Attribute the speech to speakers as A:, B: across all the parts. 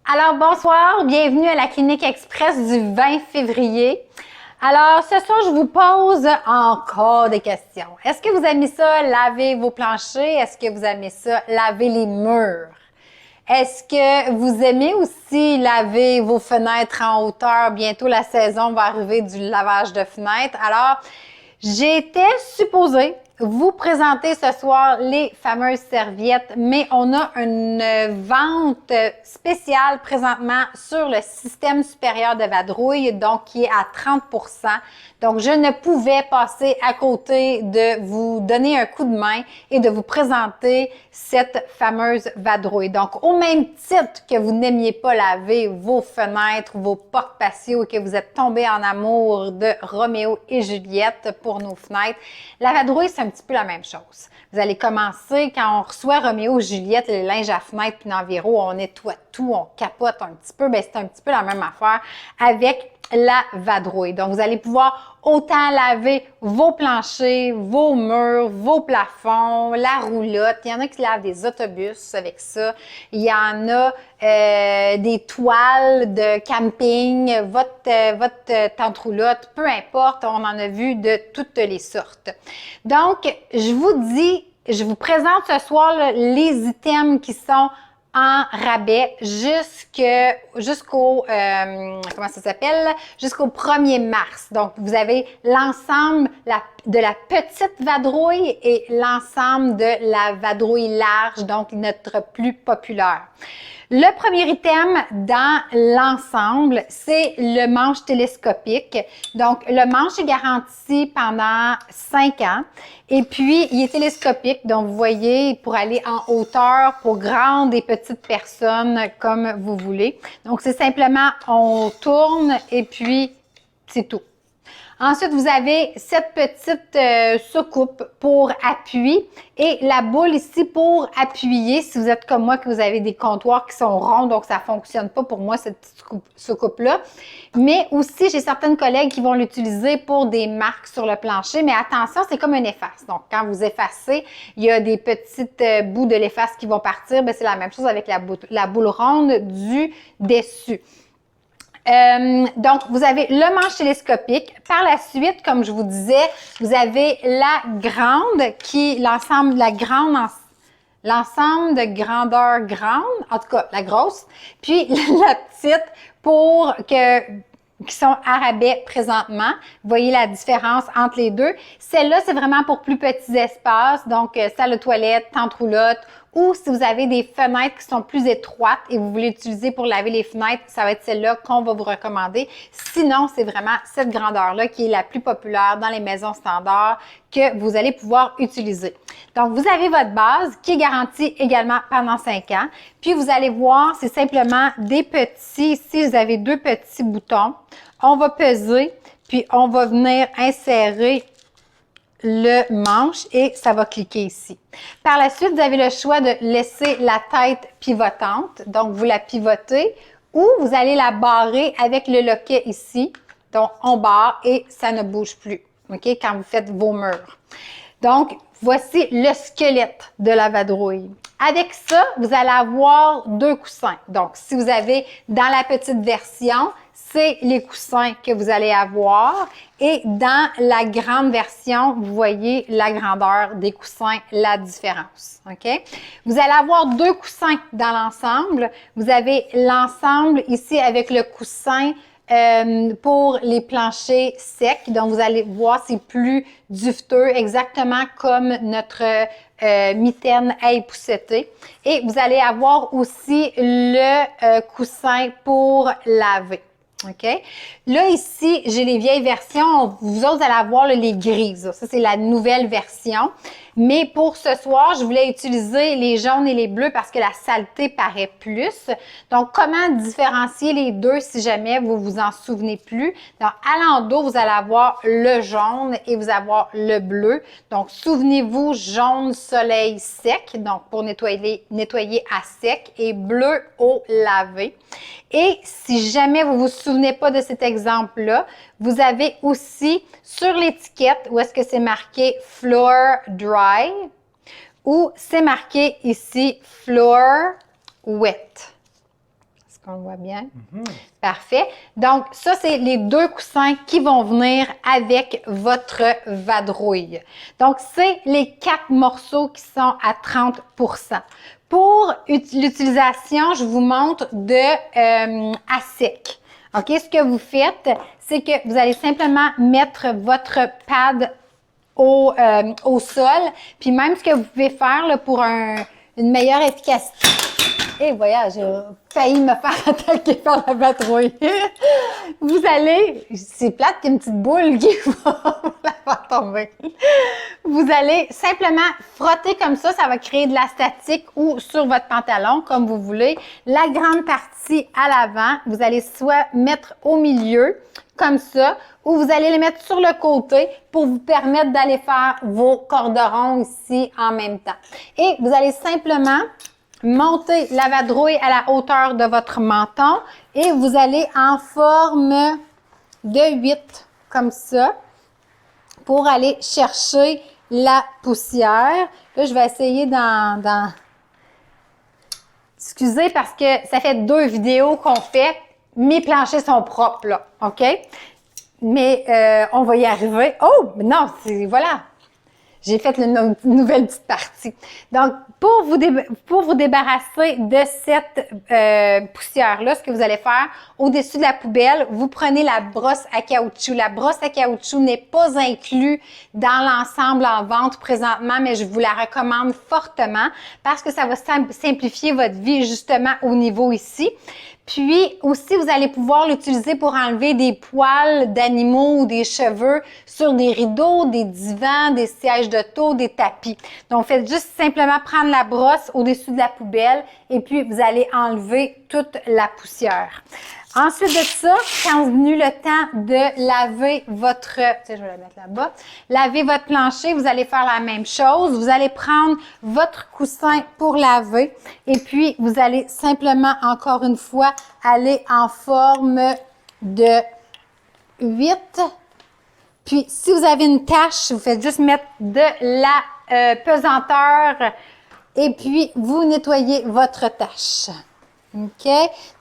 A: Alors, bonsoir, bienvenue à la Clinique Express du 20 février. Alors, ce soir, je vous pose encore des questions. Est-ce que vous aimez ça, laver vos planchers? Est-ce que vous aimez ça, laver les murs? Est-ce que vous aimez aussi laver vos fenêtres en hauteur? Bientôt, la saison va arriver du lavage de fenêtres. Alors, j'étais supposée vous présenter ce soir les fameuses serviettes, mais on a une vente spéciale présentement sur le système supérieur de vadrouille, donc qui est à 30 %. Donc, je ne pouvais passer à côté de vous donner un coup de main et de vous présenter cette fameuse vadrouille. Donc, au même titre que vous n'aimiez pas laver vos fenêtres, vos portes patio et que vous êtes tombé en amour de Roméo et Juliette pour nos fenêtres, la vadrouille, c'est un petit peu la même chose. Vous allez commencer, quand on reçoit Roméo et Juliette, les linges à fenêtre puis l'environ, on nettoie tout, on capote un petit peu, bien, c'est un petit peu la même affaire avec la vadrouille. Donc, vous allez pouvoir autant laver vos planchers, vos murs, vos plafonds, la roulotte. Il y en a qui lavent des autobus avec ça. Il y en a des toiles de camping, votre tente roulotte, peu importe, on en a vu de toutes les sortes. Donc, je vous présente ce soir là, les items qui sont en rabais jusqu'au comment ça s'appelle? Jusqu'au 1er mars. Donc, vous avez l'ensemble de la petite vadrouille et l'ensemble de la vadrouille large, donc notre plus populaire. Le premier item dans l'ensemble, c'est le manche télescopique. Donc, le manche est garanti pendant 5 ans. Et puis, il est télescopique. Donc, vous voyez, pour aller en hauteur, pour grandes et petites personnes, comme vous voulez. Donc, c'est simplement, on tourne et puis, c'est tout. Ensuite, vous avez cette petite soucoupe pour appui et la boule ici pour appuyer. Si vous êtes comme moi, que vous avez des comptoirs qui sont ronds, donc ça ne fonctionne pas pour moi, cette petite soucoupe-là. Mais aussi, j'ai certaines collègues qui vont l'utiliser pour des marques sur le plancher. Mais attention, c'est comme un efface. Donc, quand vous effacez, il y a des petites bouts de l'efface qui vont partir. Bien, c'est la même chose avec la boule ronde du dessus. Donc, vous avez le manche télescopique. Par la suite, comme je vous disais, vous avez la grande l'ensemble de grandeur grande, en tout cas, la grosse, puis la petite qui sont à rabais présentement. Vous voyez la différence entre les deux. Celle-là, c'est vraiment pour plus petits espaces, donc salle de toilette, tente roulotte, ou si vous avez des fenêtres qui sont plus étroites et vous voulez l'utiliser pour laver les fenêtres, ça va être celle-là qu'on va vous recommander. Sinon, c'est vraiment cette grandeur-là qui est la plus populaire dans les maisons standards que vous allez pouvoir utiliser. Donc, vous avez votre base qui est garantie également pendant 5 ans. Puis, vous allez voir, c'est simplement des petits, ici, vous avez 2 petits boutons. On va peser, puis on va venir insérer le manche et ça va cliquer ici. Par la suite, vous avez le choix de laisser la tête pivotante. Donc, vous la pivotez ou vous allez la barrer avec le loquet ici. Donc, on barre et ça ne bouge plus, OK, quand vous faites vos murs. Donc, voici le squelette de la vadrouille. Avec ça, vous allez avoir 2 coussins. Donc, si vous avez dans la petite version, c'est les coussins que vous allez avoir. Et dans la grande version, vous voyez la grandeur des coussins, la différence. OK? Vous allez avoir 2 coussins dans l'ensemble. Vous avez l'ensemble ici avec le coussin pour les planchers secs. Donc, vous allez voir, c'est plus duveteux, exactement comme notre mitaine à épousseter. Et vous allez avoir aussi le coussin pour laver. OK? Là, ici, j'ai les vieilles versions. Vous autres, allez avoir là, les grises. Ça, c'est la nouvelle version. Mais pour ce soir, je voulais utiliser les jaunes et les bleus parce que la saleté paraît plus. Donc, comment différencier les deux si jamais vous vous en souvenez plus? Donc, à l'endos, vous allez avoir le jaune et vous allez avoir le bleu. Donc, souvenez-vous, jaune soleil sec, donc pour nettoyer à sec, et bleu eau lavée. Et si jamais vous ne vous souvenez pas de cet exemple-là, vous avez aussi sur l'étiquette où est-ce que c'est marqué Floor Dry ou c'est marqué ici Floor Wet. Est-ce qu'on le voit bien. Parfait. Donc, ça, c'est les 2 coussins qui vont venir avec votre vadrouille. Donc, c'est les 4 morceaux qui sont à 30 Pour l'utilisation, je vous montre à sec. OK? Ce que vous faites, c'est que vous allez simplement mettre votre pad au sol. Puis même ce que vous pouvez faire là, pour une meilleure efficacité. Et voyage, j'ai failli me faire attaquer par la patrouille. Vous allez, c'est plate qu'une petite boule qui va la faire tomber. Vous allez simplement frotter comme ça va créer de la statique ou sur votre pantalon, comme vous voulez. La grande partie à l'avant, vous allez soit mettre au milieu, comme ça, ou vous allez les mettre sur le côté pour vous permettre d'aller faire vos corderons ici en même temps. Et vous allez simplement montez la vadrouille à la hauteur de votre menton et vous allez en forme de 8, comme ça, pour aller chercher la poussière. Là, je vais essayer Excusez parce que ça fait 2 vidéos qu'on fait. Mes planchers sont propres, là, OK? Mais on va y arriver. Oh, mais non, voilà. J'ai fait une nouvelle petite partie. Donc, pour vous débarrasser de cette poussière-là, ce que vous allez faire, au-dessus de la poubelle, vous prenez la brosse à caoutchouc. La brosse à caoutchouc n'est pas inclue dans l'ensemble en vente présentement, mais je vous la recommande fortement parce que ça va simplifier votre vie justement au niveau ici. Puis aussi, vous allez pouvoir l'utiliser pour enlever des poils d'animaux ou des cheveux sur des rideaux, des divans, des sièges d'auto, des tapis. Donc, faites juste simplement prendre la brosse au-dessus de la poubelle et puis vous allez enlever toute la poussière. Ensuite de ça, quand venu le temps de laver votre, je vais la mettre là-bas, laver votre plancher, vous allez faire la même chose. Vous allez prendre votre coussin pour laver et puis vous allez simplement, encore une fois, aller en forme de 8. Puis, si vous avez une tache, vous faites juste mettre de la pesanteur et puis vous nettoyez votre tache. OK?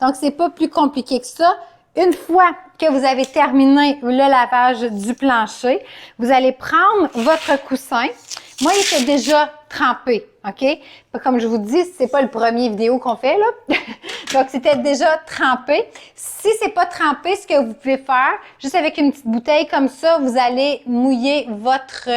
A: Donc, c'est pas plus compliqué que ça. Une fois que vous avez terminé le lavage du plancher, vous allez prendre votre coussin. Moi, il était déjà trempé, OK? Comme je vous dis, c'est pas le premier vidéo qu'on fait, là. Donc, c'était déjà trempé. Si c'est pas trempé, ce que vous pouvez faire, juste avec une petite bouteille comme ça, vous allez mouiller votre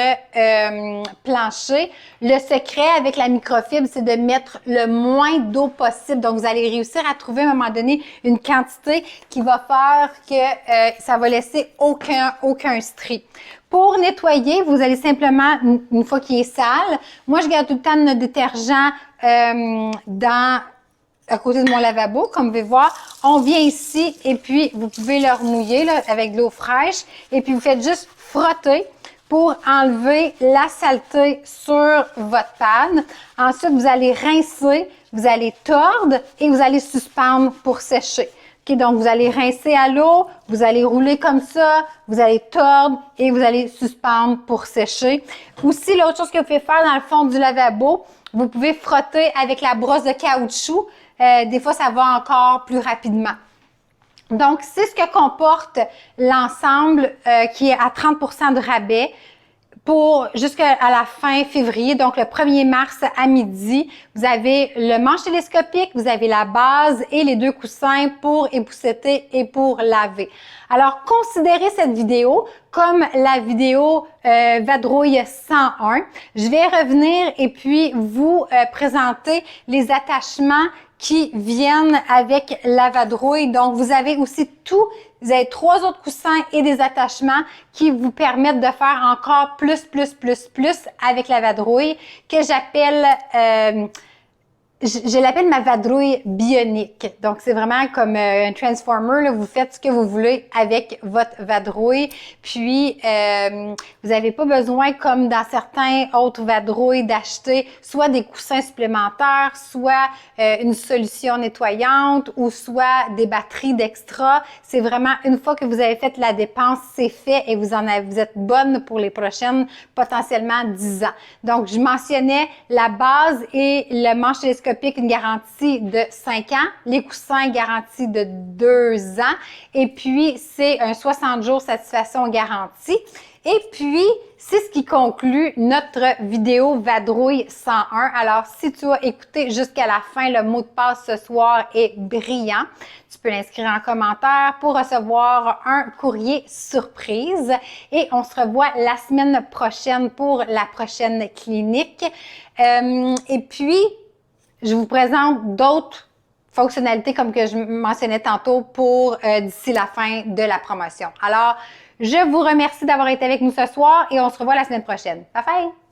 A: plancher. Le secret avec la microfibre, c'est de mettre le moins d'eau possible. Donc, vous allez réussir à trouver à un moment donné une quantité qui va faire que ça va laisser aucun stri. Pour nettoyer, vous allez simplement, une fois qu'il est sale, moi je garde tout le temps notre détergent à côté de mon lavabo, comme vous pouvez voir. On vient ici et puis vous pouvez le remouiller là, avec de l'eau fraîche et puis vous faites juste frotter pour enlever la saleté sur votre pad. Ensuite, vous allez rincer, vous allez tordre et vous allez suspendre pour sécher. Okay, donc, vous allez rincer à l'eau, vous allez rouler comme ça, vous allez tordre et vous allez suspendre pour sécher. Aussi, l'autre chose que vous pouvez faire dans le fond du lavabo, vous pouvez frotter avec la brosse de caoutchouc. Des fois, ça va encore plus rapidement. Donc, c'est ce que comporte l'ensemble qui est à 30 % de rabais pour jusqu'à la fin février, donc le 1er mars à midi. Vous avez le manche télescopique, vous avez la base et les 2 coussins pour épousseter et pour laver. Alors, considérez cette vidéo comme la vidéo Vadrouille 101. Je vais revenir et puis vous présenter les attachements qui viennent avec la vadrouille. Donc, vous avez aussi vous avez 3 autres coussins et des attachements qui vous permettent de faire encore plus avec la vadrouille que j'appelle, je l'appelle ma vadrouille bionique. Donc, c'est vraiment comme un transformer, là. Vous faites ce que vous voulez avec votre vadrouille. Puis, vous n'avez pas besoin, comme dans certains autres vadrouilles, d'acheter soit des coussins supplémentaires, soit une solution nettoyante ou soit des batteries d'extra. C'est vraiment, une fois que vous avez fait la dépense, c'est fait et vous êtes bonne pour les prochaines, potentiellement 10 ans. Donc, je mentionnais la base et le manche télescopique orthoscopique, une garantie de 5 ans. Les coussins, garantie de 2 ans. Et puis, c'est un 60 jours satisfaction garantie. Et puis, c'est ce qui conclut notre vidéo Vadrouille 101. Alors, si tu as écouté jusqu'à la fin, le mot de passe ce soir est brillant. Tu peux l'inscrire en commentaire pour recevoir un courrier surprise. Et on se revoit la semaine prochaine pour la prochaine clinique. Et puis, je vous présente d'autres fonctionnalités comme que je mentionnais tantôt pour d'ici la fin de la promotion. Alors, je vous remercie d'avoir été avec nous ce soir et on se revoit la semaine prochaine. Bye bye!